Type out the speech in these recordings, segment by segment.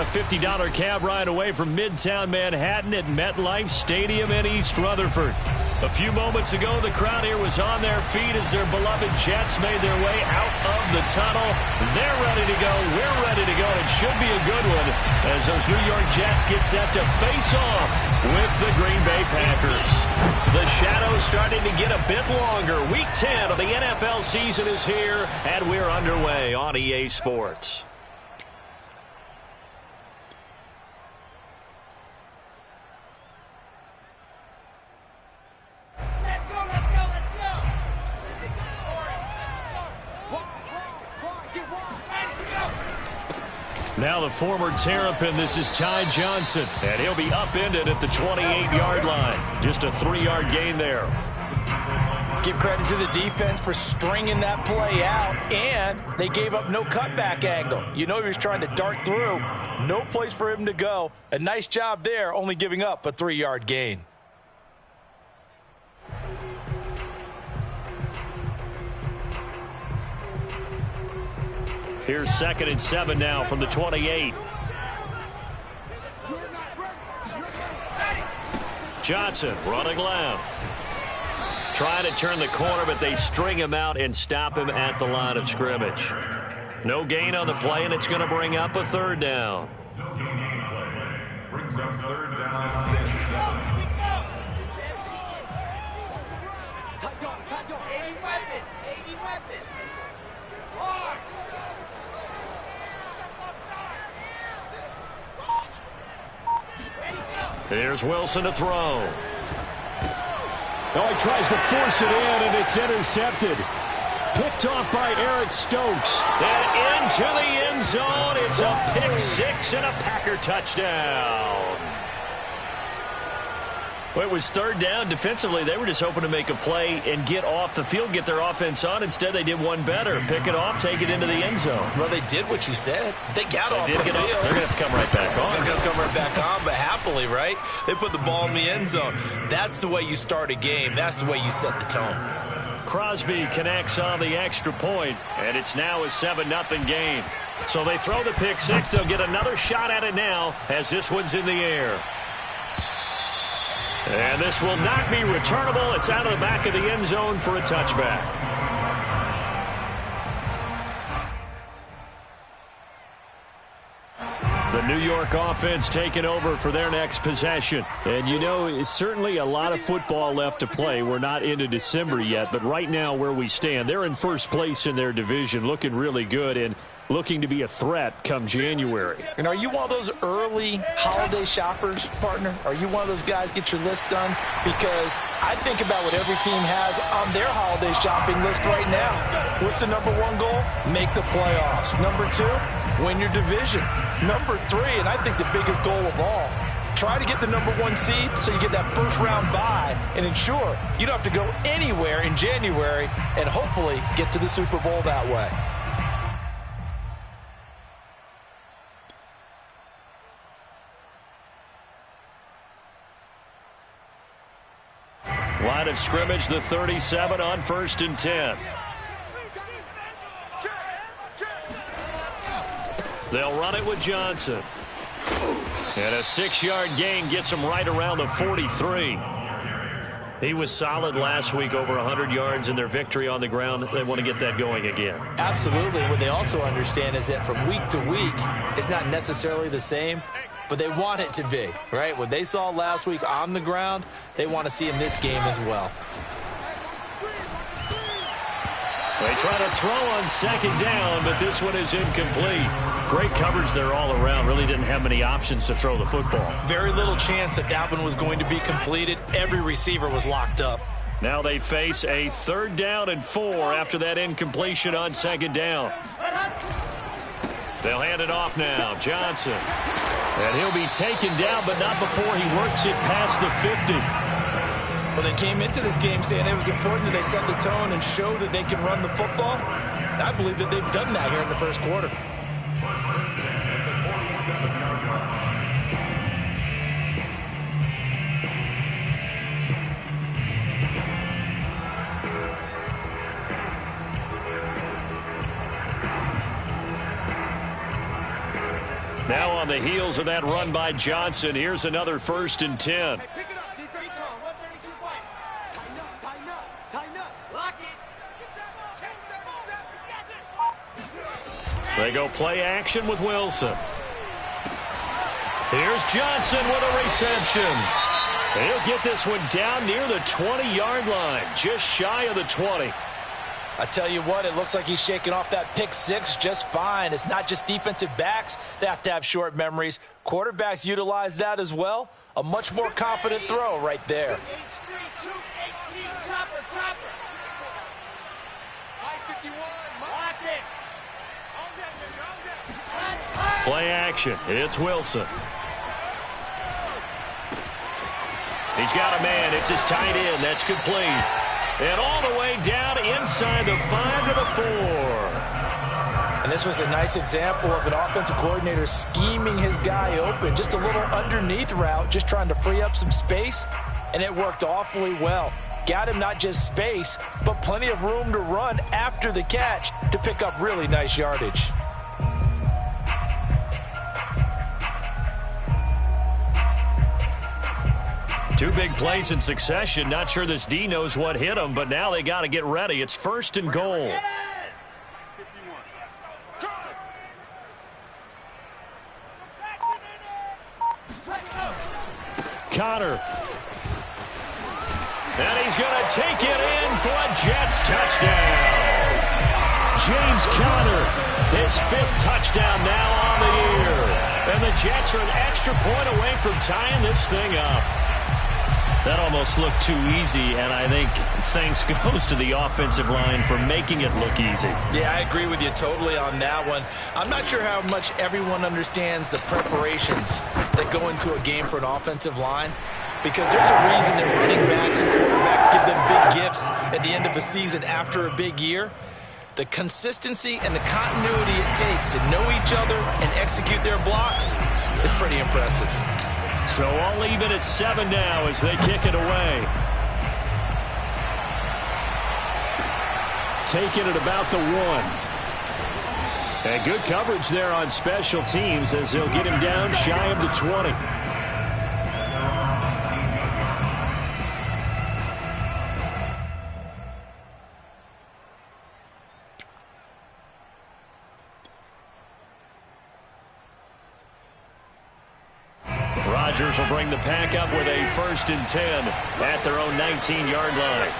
got a $50 cab ride away from Midtown Manhattan at MetLife Stadium in East Rutherford. A few moments ago, the crowd here was on their feet as their beloved Jets made their way out of the tunnel. They're ready to go. We're ready to go. It should be a good one as those New York Jets get set to face off with the Green Bay Packers. The shadows starting to get a bit longer. Week 10 of the NFL season is here, and we're underway on EA Sports. Now the former Terrapin, this is Ty Johnson, and he'll be upended at the 28-yard line. Just a 3-yard gain there. Give credit to the defense for stringing that play out, and they gave up no cutback angle. You know he was trying to dart through. No place for him to go. A nice job there, only giving up a 3-yard gain. Here's 2nd and 7 now from the 28. Johnson running left. Trying to turn the corner, but they string him out and stop him at the line of scrimmage. No gain on the play, and it's going to bring up a 3rd down. Brings up 3rd down and 7. Here's Wilson to throw. Oh, he tries to force it in, and it's intercepted. Picked off by Eric Stokes. And into the end zone. It's a pick 6 and a Packer touchdown. Well, it was 3rd down. Defensively, they were just hoping to make a play and get off the field, get their offense on. Instead, they did one better. Pick it off, take it into the end zone. Well, they did what you said. They got off the field. They're going to have to come right back on. They're going to come right back on, but happily, right? They put the ball in the end zone. That's the way you start a game. That's the way you set the tone. Crosby connects on the extra point, and it's now a 7-0 game. So they throw the pick 6. They'll get another shot at it now as this one's in the air. And this will not be returnable. It's out of the back of the end zone for a touchback. The New York offense taking over for their next possession. And you know, it's certainly a lot of football left to play. We're not into December yet, but right now where we stand, they're in first place in their division, looking really good and looking to be a threat come January. And are you one of those early holiday shoppers, partner? Are you one of those guys get your list done? Because I think about what every team has on their holiday shopping list right now. What's the number 1 goal? Make the playoffs. Number 2, win your division. Number 3, and I think the biggest goal of all, try to get the number 1 seed so you get that first round bye and ensure you don't have to go anywhere in January and hopefully get to the Super Bowl that way. Line of scrimmage, the 37 on 1st and 10. They'll run it with Johnson. And a 6-yard gain gets him right around the 43. He was solid last week, over 100 yards in their victory on the ground. They want to get that going again. Absolutely. What they also understand is that from week to week, it's not necessarily the same, but they want it to be, right? What they saw last week on the ground, they want to see in this game as well. They try to throw on 2nd down, but this one is incomplete. Great coverage there all around. Really didn't have many options to throw the football. Very little chance that that one was going to be completed. Every receiver was locked up. Now they face a 3rd down and 4 after that incompletion on 2nd down. They'll hand it off now. Johnson. And he'll be taken down, but not before he works it past the 50. Well, they came into this game saying it was important that they set the tone and show that they can run the football. And I believe that they've done that here in the first quarter. Now on the heels of that run by Johnson, here's another 1st and 10. Hey, pick it up, defense. Come on, 132 fight. Tighten up, tighten up. Lock it. They go play action with Wilson. Here's Johnson with a reception. He'll get this one down near the 20-yard line, just shy of the 20. I tell you what, it looks like he's shaking off that pick six just fine. It's not just defensive backs that have to have short memories. Quarterbacks utilize that as well. A much more confident throw right there. Play action. It's Wilson. He's got a man. It's his tight end. That's complete. And all the way down inside the 5 to the 4. And this was a nice example of an offensive coordinator scheming his guy open. Just a little underneath route, just trying to free up some space. And it worked awfully well. Got him not just space, but plenty of room to run after the catch to pick up really nice yardage. Two big plays in succession. Not sure this D knows what hit him, but now they got to get ready. It's 1st and goal. Connor. And he's going to take it in for a Jets touchdown. James Conner, his 5th touchdown now on the year. And the Jets are an extra point away from tying this thing up. That almost looked too easy, and I think thanks goes to the offensive line for making it look easy. Yeah, I agree with you totally on that one. I'm not sure how much everyone understands the preparations that go into a game for an offensive line, because there's a reason that running backs and quarterbacks give them big gifts at the end of the season after a big year. The consistency and the continuity it takes to know each other and execute their blocks is pretty impressive. So all even at 7 now as they kick it away. Taking it about the 1. And good coverage there on special teams as they'll get him down shy of the 20. Rodgers will bring the pack up with a 1st and 10 at their own 19-yard line.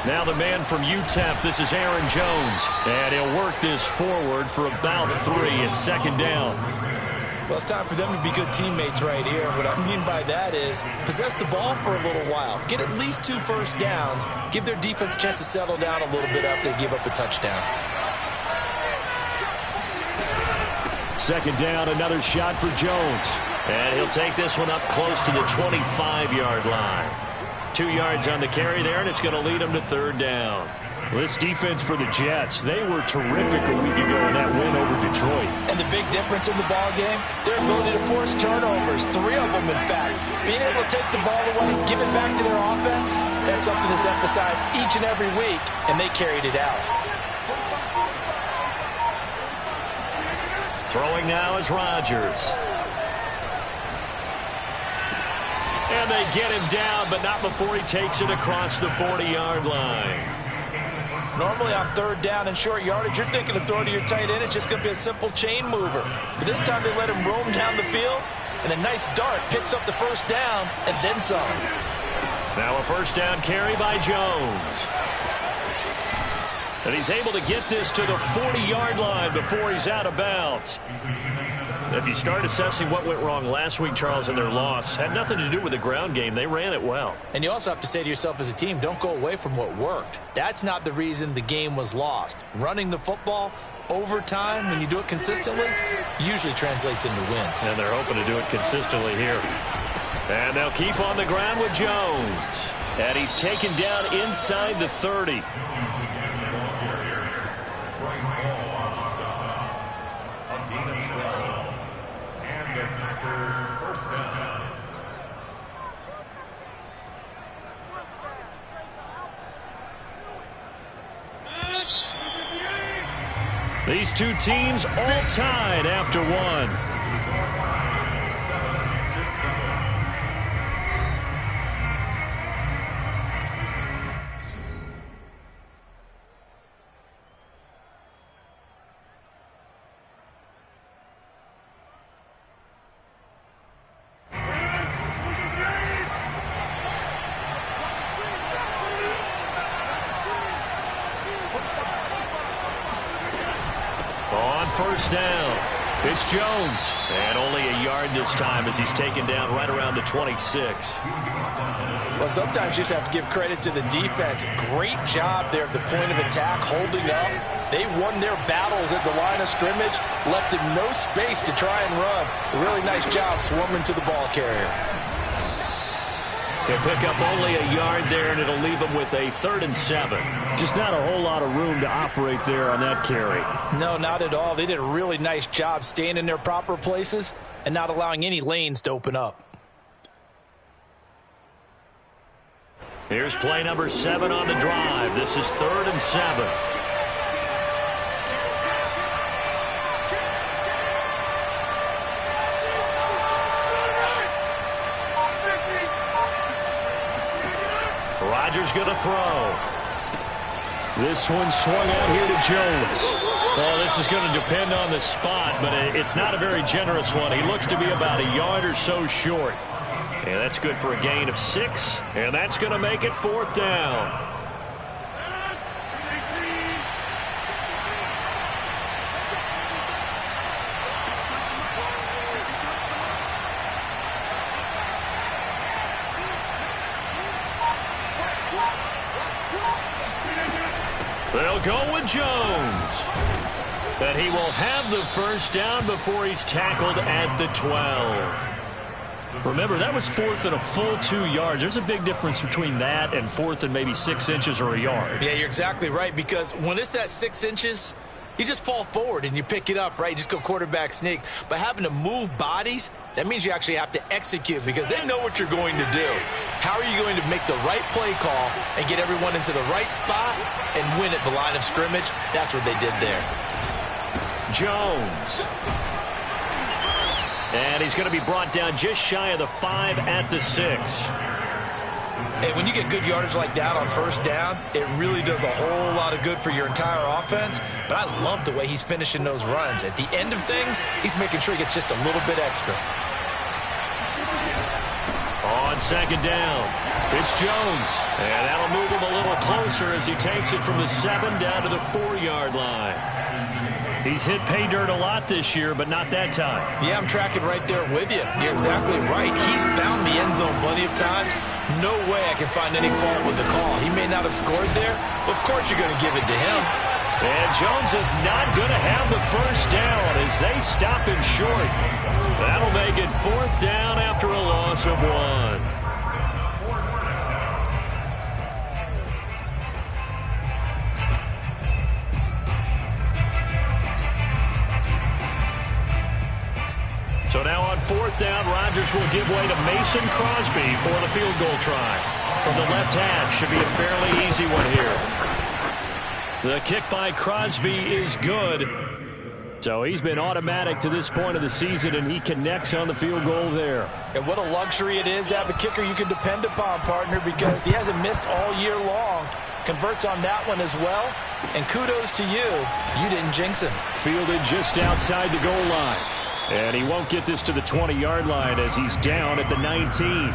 Now the man from UTEP, this is Aaron Jones. And he'll work this forward for about 3 at 2nd down. Well, it's time for them to be good teammates right here. What I mean by that is possess the ball for a little while. Get at least 2 first downs. Give their defense a chance to settle down a little bit after they give up a touchdown. 2nd down, another shot for Jones. And he'll take this one up close to the 25-yard line. 2 yards on the carry there, and it's going to lead him to 3rd down. Well, this defense for the Jets, they were terrific a week ago in that win over Detroit. And the big difference in the ball game, their ability to force turnovers, 3 of them in fact. Being able to take the ball away, give it back to their offense, that's something that's emphasized each and every week, and they carried it out. Throwing now is Rodgers. And they get him down, but not before he takes it across the 40-yard line. Normally on 3rd down and short yardage, you're thinking of throwing to your tight end. It's just going to be a simple chain mover. But this time they let him roam down the field, and a nice dart picks up the 1st down and then some. Now a 1st down carry by Jones. And he's able to get this to the 40-yard line before he's out of bounds. If you start assessing what went wrong last week, Charles, in their loss, had nothing to do with the ground game. They ran it well. And you also have to say to yourself as a team, don't go away from what worked. That's not the reason the game was lost. Running the football over time, when you do it consistently, usually translates into wins. And they're hoping to do it consistently here. And they'll keep on the ground with Jones. And he's taken down inside the 30. These two teams all tied after one. First down. It's Jones. And only a yard this time as he's taken down right around the 26. Well, sometimes you just have to give credit to the defense. Great job there at the point of attack, holding up. They won their battles at the line of scrimmage, left him no space to try and run. A really nice job swarming to the ball carrier. He'll pick up only a yard there, and it'll leave him with a 3rd and 7. Just not a whole lot of room to operate there on that carry. No, not at all. They did a really nice job staying in their proper places and not allowing any lanes to open up. Here's play number 7 on the drive. This is 3rd and 7. Rodgers going to throw. This one swung out here to Jones. Well, this is going to depend on the spot, but it's not a very generous one. He looks to be about a yard or so short. And that's good for a gain of 6, and that's going to make it 4th down. They'll go with Jones. But he will have the first down before he's tackled at the 12. Remember, that was 4th and a full 2 yards. There's a big difference between that and 4th and maybe 6 inches or a yard. Yeah, you're exactly right, because when it's at 6 inches, you just fall forward and you pick it up, right? You just go quarterback sneak. But having to move bodies, that means you actually have to execute because they know what you're going to do. How are you going to make the right play call and get everyone into the right spot and win at the line of scrimmage? That's what they did there. Jones. And he's going to be brought down just shy of the 5 at the 6. Hey, when you get good yardage like that on first down, it really does a whole lot of good for your entire offense. But I love the way he's finishing those runs. At the end of things, he's making sure he gets just a little bit extra. On 2nd down, it's Jones. And that'll move him a little closer as he takes it from the 7 down to the 4-yard line. He's hit pay dirt a lot this year, but not that time. Yeah, I'm tracking right there with you. You're exactly right. He's found the end zone plenty of times. No way I can find any fault with the call. He may not have scored there, but of course you're going to give it to him. And Jones is not going to have the first down as they stop him short. That'll make it 4th down after a loss of 1. So now on 4th down, Rodgers will give way to Mason Crosby for the field goal try. From the left half, should be a fairly easy one here. The kick by Crosby is good. So he's been automatic to this point of the season, and he connects on the field goal there. And what a luxury it is to have a kicker you can depend upon, partner, because he hasn't missed all year long. Converts on that one as well. And kudos to you. You didn't jinx him. Fielded just outside the goal line. And he won't get this to the 20-yard line as he's down at the 19.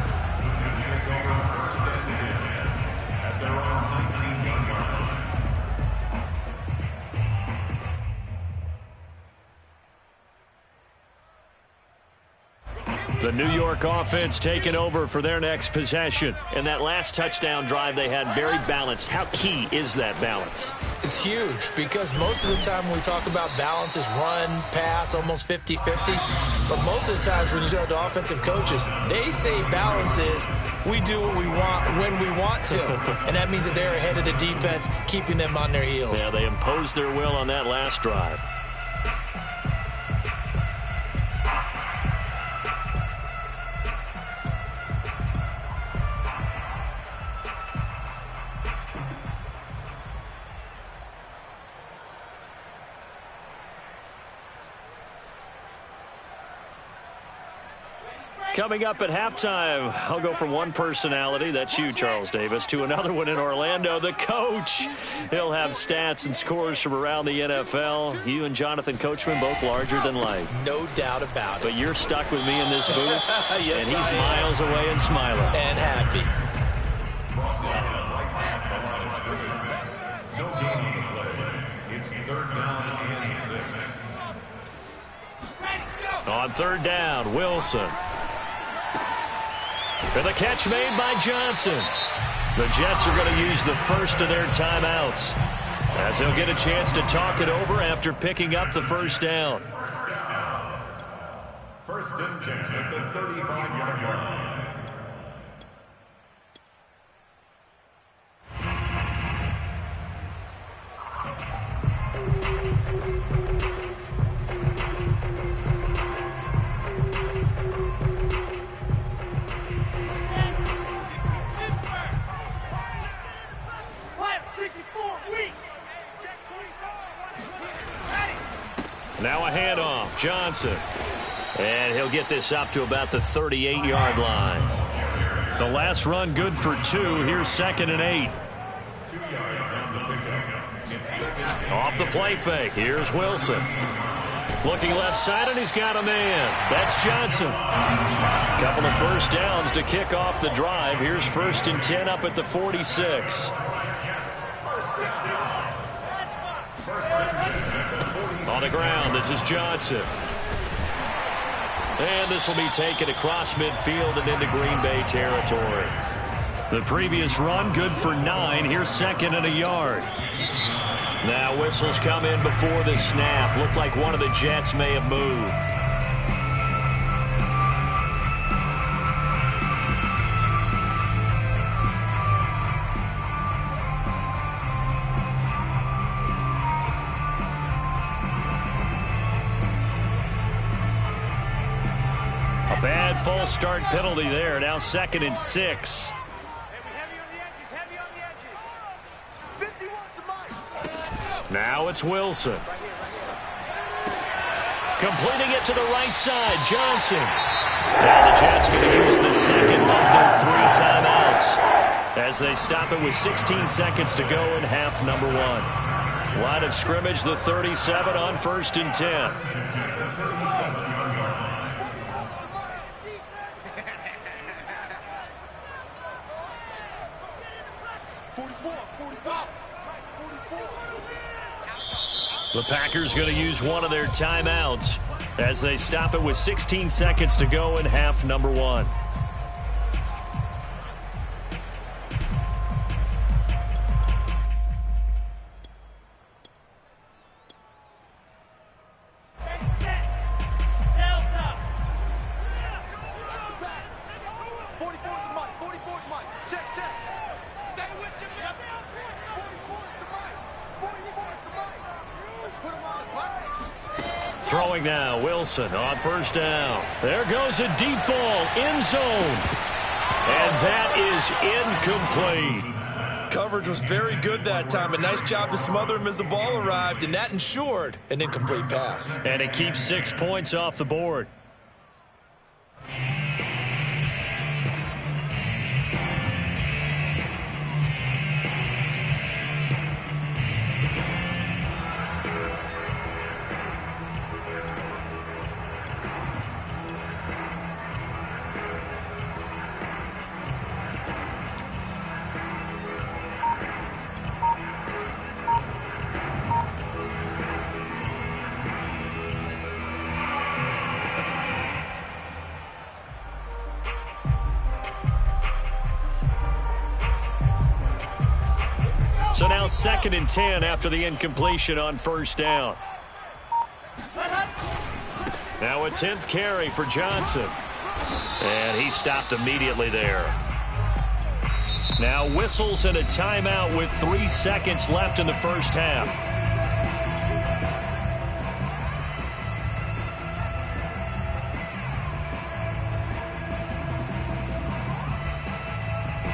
The New York offense taking over for their next possession. And that last touchdown drive they had very balanced. How key is that balance? It's huge because most of the time when we talk about balance is run, pass, almost 50-50. But most of the times when you talk to offensive coaches, they say balance is we do what we want when we want to. And that means that they're ahead of the defense, keeping them on their heels. Yeah, they imposed their will on that last drive. Coming up at halftime, I'll go from one personality, that's you, Charles Davis, to another one in Orlando, the coach. He'll have stats and scores from around the NFL. You and Jonathan Coachman, both larger than life. No doubt about it. But you're stuck with me in this booth, yes, and he's miles away and smiling. And happy. No game on the play. It's third down and 6. On third down, Wilson. And the catch made by Johnson. The Jets are going to use the first of their timeouts, as they'll get a chance to talk it over after picking up the first down. First and 10 at the 35-yard line. Now a handoff, Johnson. And he'll get this up to about the 38-yard line. The last run good for 2. Here's 2nd and 8. 2 yards on the pickup. It's 2nd. Off the play fake. Here's Wilson. Looking left side, and he's got a man. That's Johnson. Couple of first downs to kick off the drive. Here's 1st and 10 up at the 46. On the ground, this is Johnson. And this will be taken across midfield and into Green Bay territory. The previous run, good for 9. Here's 2nd and a yard. Now whistles come in before the snap. Looked like one of the Jets may have moved. A bad false start penalty there. Now 2nd and 6. Now it's Wilson. Completing it to the right side, Johnson. Now the Jets going to use the second of their 3 timeouts as they stop it with 16 seconds to go in half number 1. Line of scrimmage, the 37 on 1st and 10. The Packers going to use one of their timeouts as they stop it with 16 seconds to go in half number 1. Throwing now, Wilson on 1st down. There goes a deep ball, end zone. And that is incomplete. Coverage was very good that time. A nice job to smother him as the ball arrived, and that ensured an incomplete pass. And it keeps 6 points off the board. So now 2nd and 10 after the incompletion on 1st down. Now a 10th carry for Johnson. And he stopped immediately there. Now whistles and a timeout with 3 seconds left in the first half.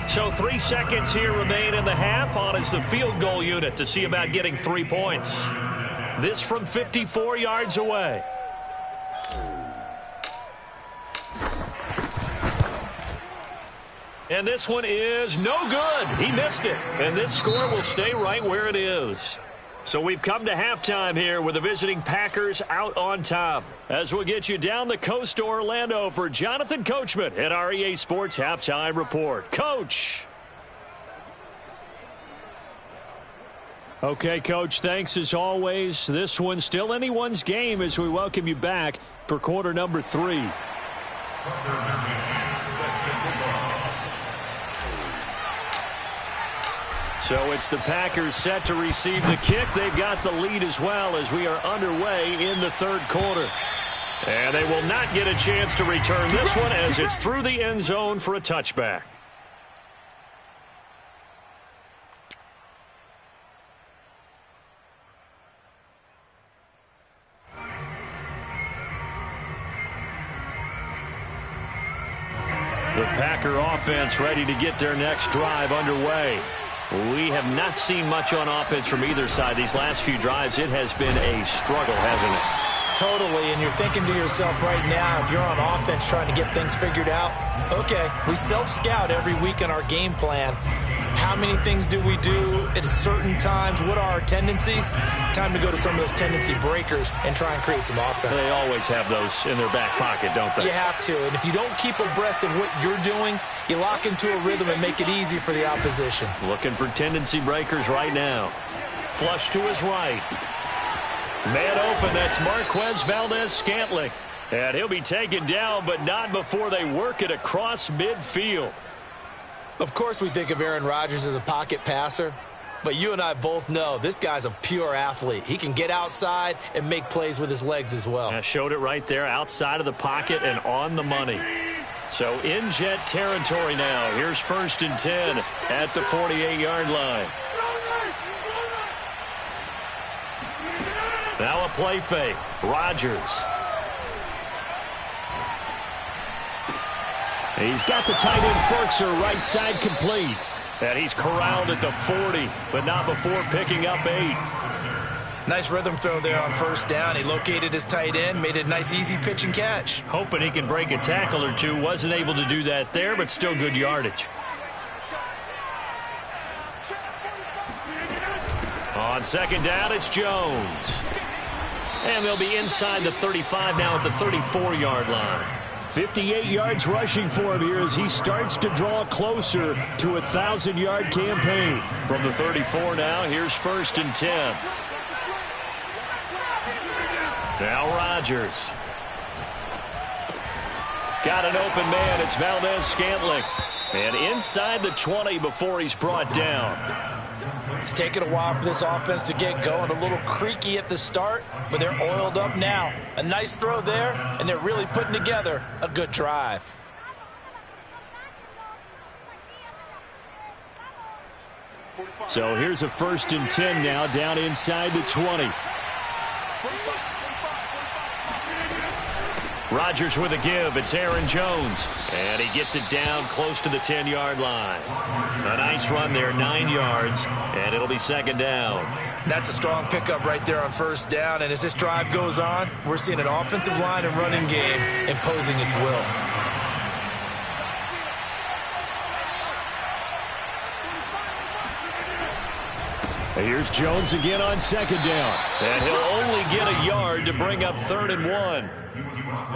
So 3 seconds here remain in the half. On is the field goal unit to see about getting 3 points. This from 54 yards away. And this one is no good. He missed it. And this score will stay right where it is. So we've come to halftime here with the visiting Packers out on top. As we'll get you down the coast to Orlando for Jonathan Coachman at our EA Sports Halftime Report. Coach. Okay, Coach, thanks as always. This one's still anyone's game as we welcome you back for quarter number 3. So it's the Packers set to receive the kick. They've got the lead as well as we are underway in the third quarter. And they will not get a chance to return this one as it's through the end zone for a touchback. The Packer offense ready to get their next drive underway. We have not seen much on offense from either side. These last few drives, it has been a struggle, hasn't it? Totally, and you're thinking to yourself right now, if you're on offense trying to get things figured out, okay, we self-scout every week in our game plan. How many things do we do at certain times? What are our tendencies? Time to go to some of those tendency breakers and try and create some offense. They always have those in their back pocket, don't they? You have to, and if you don't keep abreast of what you're doing, you lock into a rhythm and make it easy for the opposition. Looking for tendency breakers right now. Flush to his right. Man open, that's Marquez Valdez-Scantling. And he'll be taken down, but not before they work it across midfield. Of course we think of Aaron Rodgers as a pocket passer, but you and I both know this guy's a pure athlete. He can get outside and make plays with his legs as well. I showed it right there outside of the pocket and on the money. So in jet territory now. Here's 1st and 10 at the 48-yard line. Now a play fake. Rodgers. He's got the tight end Ferkser right side complete. And he's corralled at the 40, but not before picking up 8. Nice rhythm throw there on 1st down. He located his tight end, made a nice easy pitch and catch. Hoping he can break a tackle or two. Wasn't able to do that there, but still good yardage. On 2nd down, it's Jones. And they'll be inside the 35 now at the 34-yard line. 58 yards rushing for him here as he starts to draw closer to a 1,000-yard campaign. From the 34 now, here's 1st and 10. Now Rodgers. Got an open man. It's Valdez-Scantling. And inside the 20 before he's brought down. It's taken a while for this offense to get going. A little creaky at the start, but they're oiled up now. A nice throw there, and they're really putting together a good drive. So here's a 1st and 10 now down inside the 20. Rodgers with a give. It's Aaron Jones. And he gets it down close to the 10-yard line. A nice run there, 9 yards, and it'll be 2nd down. That's a strong pickup right there on 1st down, and as this drive goes on, we're seeing an offensive line and running game imposing its will. Here's Jones again on 2nd down. And he'll only get a yard to bring up 3rd and 1.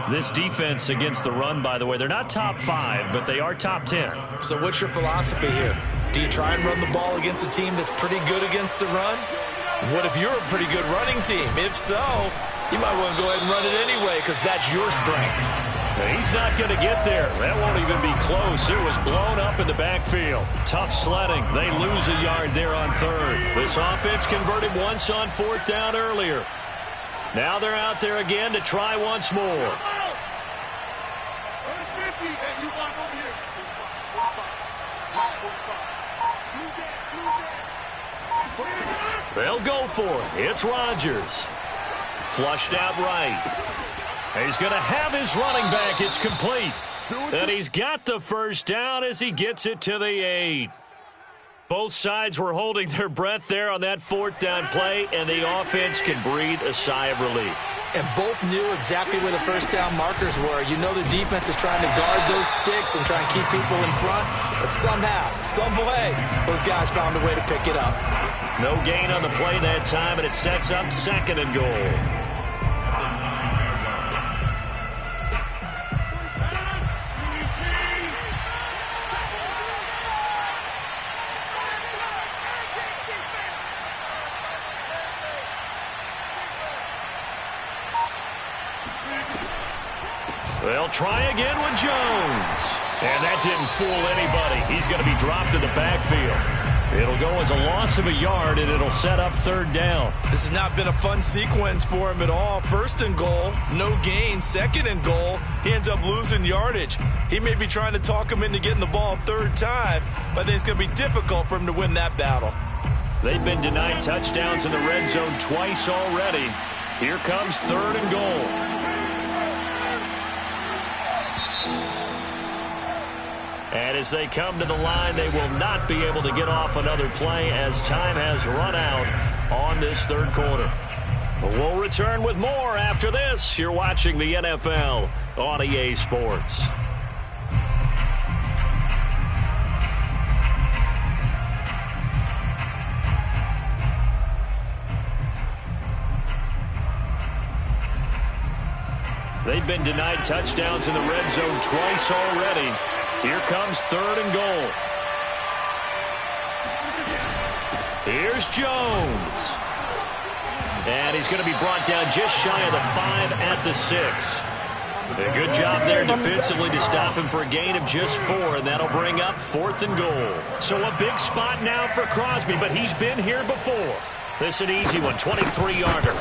This defense against the run, by the way, they're not top 5, but they are top 10. So what's your philosophy here? Do you try and run the ball against a team that's pretty good against the run? What if you're a pretty good running team? If so, you might want to go ahead and run it anyway because that's your strength. He's not going to get there. That won't even be close. It was blown up in the backfield. Tough sledding. They lose a yard there on 3rd. This offense converted once on 4th down earlier. Now they're out there again to try once more. They'll go for it. It's Rodgers. Flushed out right. He's going to have his running back. It's complete. And he's got the 1st down as he gets it to the 8. Both sides were holding their breath there on that 4th down play, and the offense can breathe a sigh of relief. and both knew exactly where the first down markers were. You know the defense is trying to guard those sticks and try and keep people in front, but somehow, some way, those guys found a way to pick it up. No gain on the play that time, and it sets up 2nd and goal. They'll try again with Jones. And that didn't fool anybody. He's going to be dropped in the backfield. It'll go as a loss of a yard, and it'll set up 3rd down. This has not been a fun sequence for him at all. 1st and goal, no gain. 2nd and goal, he ends up losing yardage. He may be trying to talk him into getting the ball 3rd time, but I think it's going to be difficult for him to win that battle. They've been denied touchdowns in the red zone twice already. Here comes 3rd and goal. And as they come to the line, they will not be able to get off another play as time has run out on this 3rd quarter. But we'll return with more after this. You're watching the NFL on EA Sports. They've been denied touchdowns in the red zone twice already. Here comes 3rd and goal. Here's Jones. And he's going to be brought down just shy of the 5 at the 6. A good job there defensively to stop him for a gain of just 4, and that'll bring up 4th and goal. So a big spot now for Crosby, but he's been here before. This is an easy one, 23-yarder.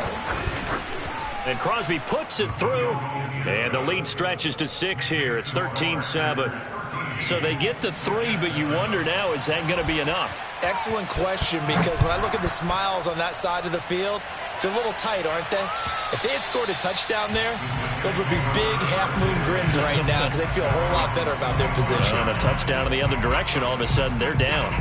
And Crosby puts it through, and the lead stretches to 6 here. It's 13-7. So they get the 3, but you wonder now, is that going to be enough? Excellent question, because when I look at the smiles on that side of the field, they're a little tight, aren't they? If they had scored a touchdown there, those would be big half-moon grins right now because they feel a whole lot better about their position. And a touchdown in the other direction, all of a sudden they're down.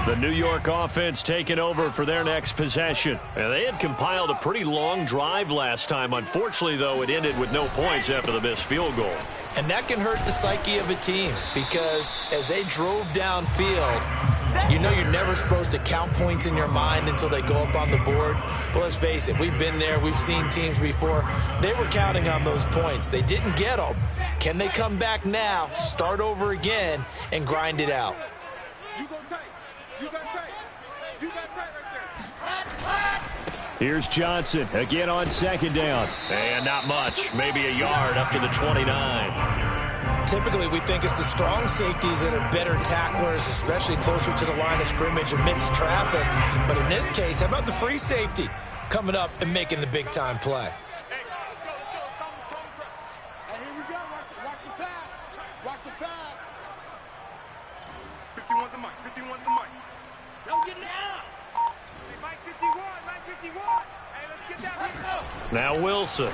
The New York offense taking over for their next possession. And they had compiled a pretty long drive last time. Unfortunately, though, it ended with no points after the missed field goal. And that can hurt the psyche of a team because as they drove downfield, you know you're never supposed to count points in your mind until they go up on the board. But let's face it, we've been there. We've seen teams before. They were counting on those points. They didn't get them. Can they come back now, start over again, and grind it out? You go tight. You got tight. You got tight right there. Here's Johnson again on 2nd down. And not much. Maybe a yard up to the 29. Typically, we think it's the strong safeties that are better tacklers, especially closer to the line of scrimmage amidst traffic. But in this case, how about the free safety coming up and making the big-time play? Hey, let's go. Hey, here we go. Watch the pass. Watch the pass. 51's the mic. 51's the mic. Don't get now. Hey, Mike 51. Mike 51. Hey, let's get down here. Now Wilson.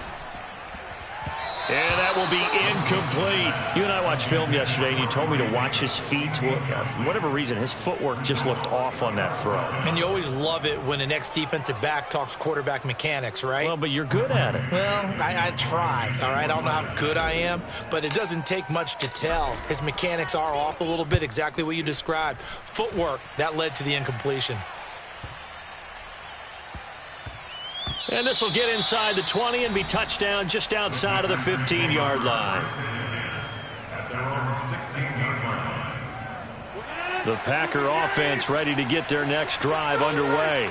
And that will be incomplete. You and I watched film yesterday, and you told me to watch his feet. Well, for whatever reason, his footwork just looked off on that throw. And you always love it when an ex-defensive back talks quarterback mechanics, right? Well, but you're good at it. Well, I try, all right? I don't know how good I am, but it doesn't take much to tell. His mechanics are off a little bit, exactly what you described. Footwork, that led to the incompletion. And this will get inside the 20 and be touchdown just outside of the 15-yard line. At their own 16-yard line. The Packer offense ready to get their next drive underway.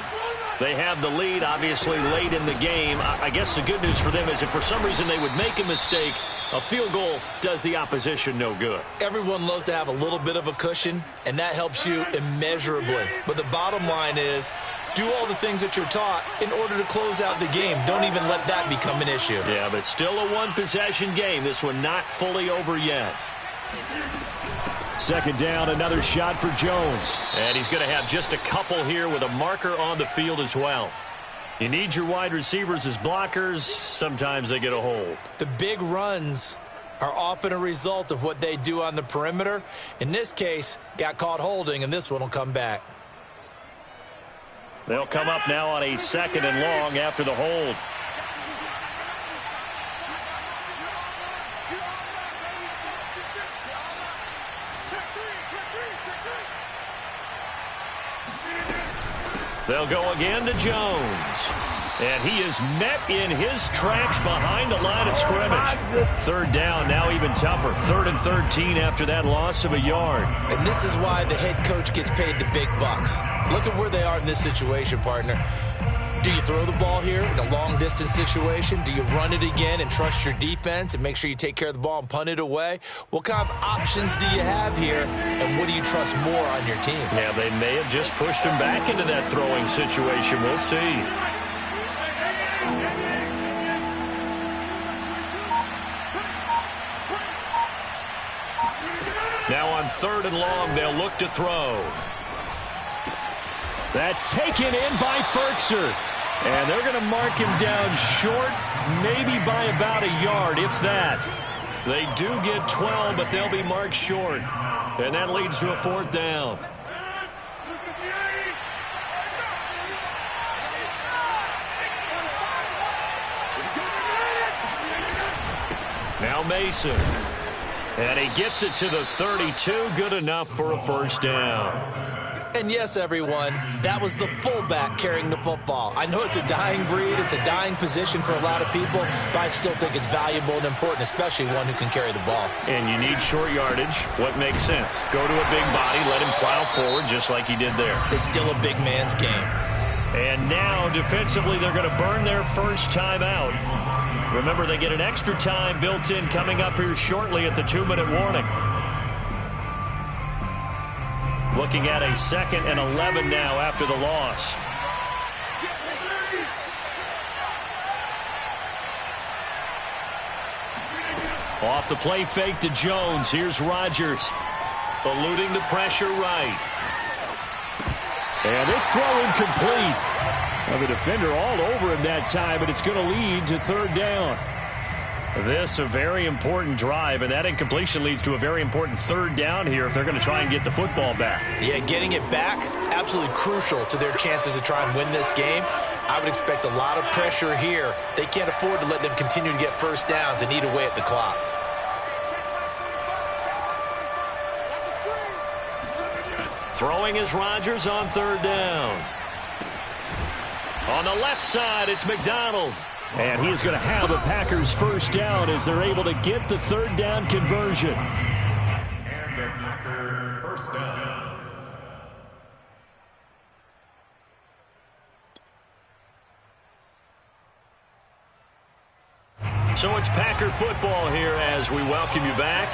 They have the lead, obviously, late in the game. I guess the good news for them is if for some reason they would make a mistake, a field goal does the opposition no good. Everyone loves to have a little bit of a cushion, and that helps you immeasurably. But the bottom line is, do all the things that you're taught in order to close out the game. Don't even let that become an issue. Yeah, but still a one-possession game. This one not fully over yet. 2nd down, another shot for Jones. And he's going to have just a couple here with a marker on the field as well. You need your wide receivers as blockers. Sometimes they get a hold. The big runs are often a result of what they do on the perimeter. In this case, got caught holding, and this one will come back. They'll come up now on a 2nd and long after the hold. They'll go again to Jones. And he is met in his tracks behind the line of scrimmage. 3rd down, now even tougher. 3rd and 13 after that loss of a yard. And this is why the head coach gets paid the big bucks. Look at where they are in this situation, partner. Do you throw the ball here in a long-distance situation? Do you run it again and trust your defense and make sure you take care of the ball and punt it away? What kind of options do you have here, and what do you trust more on your team? Yeah, they may have just pushed him back into that throwing situation. We'll see. Now on 3rd and long, they'll look to throw. That's taken in by Ferkser. And they're going to mark him down short, maybe by about a yard, if that. They do get 12, but they'll be marked short. And that leads to a 4th down. Now Mason. And he gets it to the 32. Good enough for a 1st down. And yes, everyone, that was the fullback carrying the football. I know it's a dying breed, it's a dying position for a lot of people, but I still think it's valuable and important, especially one who can carry the ball. And you need short yardage. What makes sense? Go to a big body, let him plow forward just like he did there. It's still a big man's game. And now, defensively, they're going to burn their first time out. Remember, they get an extra time built in coming up here shortly at the 2-minute warning. Looking at a 2nd and 11 now after the loss. Off the play fake to Jones. Here's Rodgers. Eluding the pressure right. And this throw incomplete. Well, the defender all over him that time, but it's going to lead to 3rd down. This a very important drive, and that incompletion leads to a very important 3rd down here if they're going to try and get the football back. Yeah, getting it back, absolutely crucial to their chances to try and win this game. I would expect a lot of pressure here. They can't afford to let them continue to get 1st downs and eat away at the clock. Throwing is Rodgers on 3rd down. On the left side, it's McDonald. And he's going to have the Packers' 1st down as they're able to get the 3rd down conversion. And the Packer 1st down. So it's Packer football here as we welcome you back.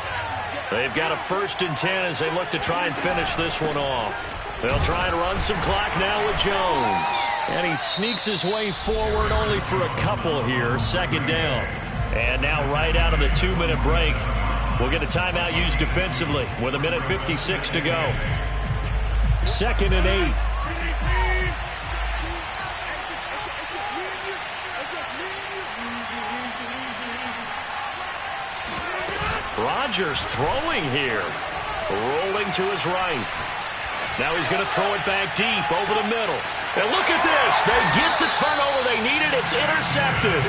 They've got a 1st and 10 as they look to try and finish this one off. They'll try and run some clock now with Jones. And he sneaks his way forward only for a couple here. 2nd down. And now right out of the 2-minute break, we'll get a timeout used defensively with 1:56 to go. 2nd and 8. Rodgers throwing here. Rolling to his right. Now he's going to throw it back deep over the middle. And look at this. They get the turnover they needed. It's intercepted.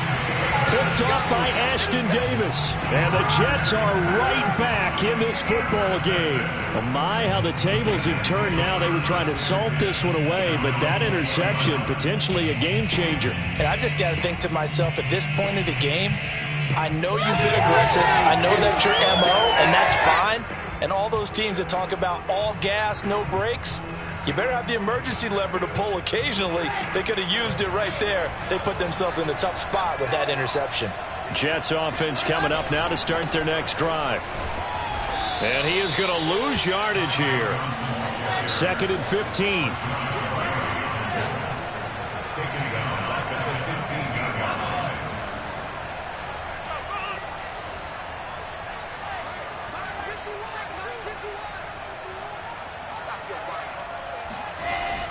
Picked off by Ashton Davis. And the Jets are right back in this football game. Oh my, how the tables have turned now. They were trying to salt this one away, but that interception, potentially a game changer. And I just got to think to myself, at this point of the game, I know you've been aggressive. I know that's your MO, and that's fine. And all those teams that talk about all gas, no brakes, you better have the emergency lever to pull occasionally. They could have used it right there. They put themselves in a tough spot with that interception. Jets offense coming up now to start their next drive. And he is going to lose yardage here. 2nd and 15.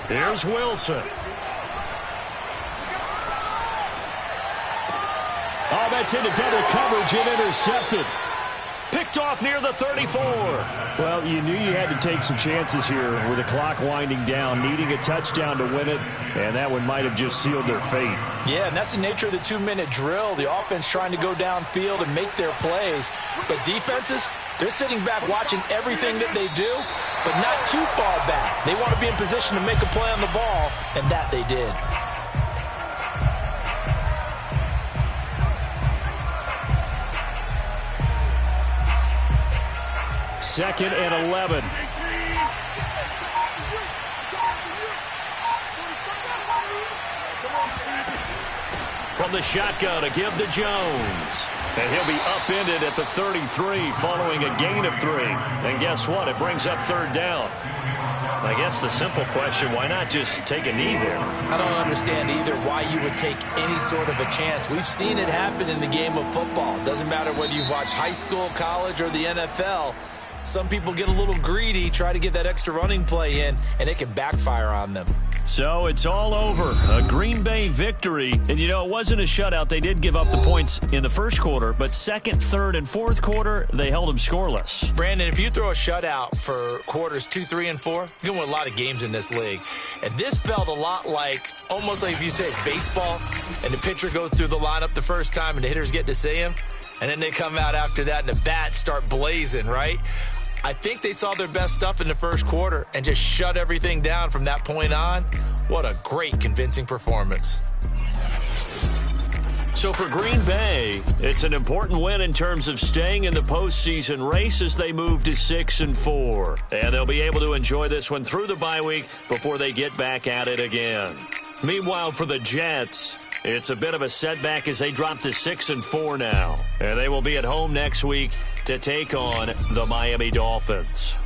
Here's Wilson. Oh, that's into double coverage and intercepted. Picked off near the 34. Well, you knew you had to take some chances here with the clock winding down, needing a touchdown to win it, and that one might have just sealed their fate. Yeah, and that's the nature of the 2-minute drill. The offense trying to go downfield and make their plays. But defenses, they're sitting back watching everything that they do, but not too far back. They want to be in position to make a play on the ball, and that they did. Second and 11. From the shotgun, a give to Jones. And he'll be upended at the 33 following a gain of 3. And guess what? It brings up third down. I guess the simple question, why not just take a knee there? I don't understand either why you would take any sort of a chance. We've seen it happen in the game of football. It doesn't matter whether you've watched high school, college, or the NFL. Some people get a little greedy, try to get that extra running play in, and it can backfire on them. So it's all over. A Green Bay victory. And, you know, it wasn't a shutout. They did give up the points in the first quarter, but second, third, and fourth quarter, they held them scoreless. Brandon, if you throw a shutout for quarters 2, 3, and 4, you're going to win a lot of games in this league. And this felt a lot like, almost like if you say baseball, and the pitcher goes through the lineup the first time and the hitters get to see him, and then they come out after that and the bats start blazing, right? I think they saw their best stuff in the first quarter and just shut everything down from that point on. What a great, convincing performance. So for Green Bay, it's an important win in terms of staying in the postseason race as they move to 6-4. And they'll be able to enjoy this one through the bye week before they get back at it again. Meanwhile, for the Jets, it's a bit of a setback as they drop to 6-4 now. And they will be at home next week to take on the Miami Dolphins.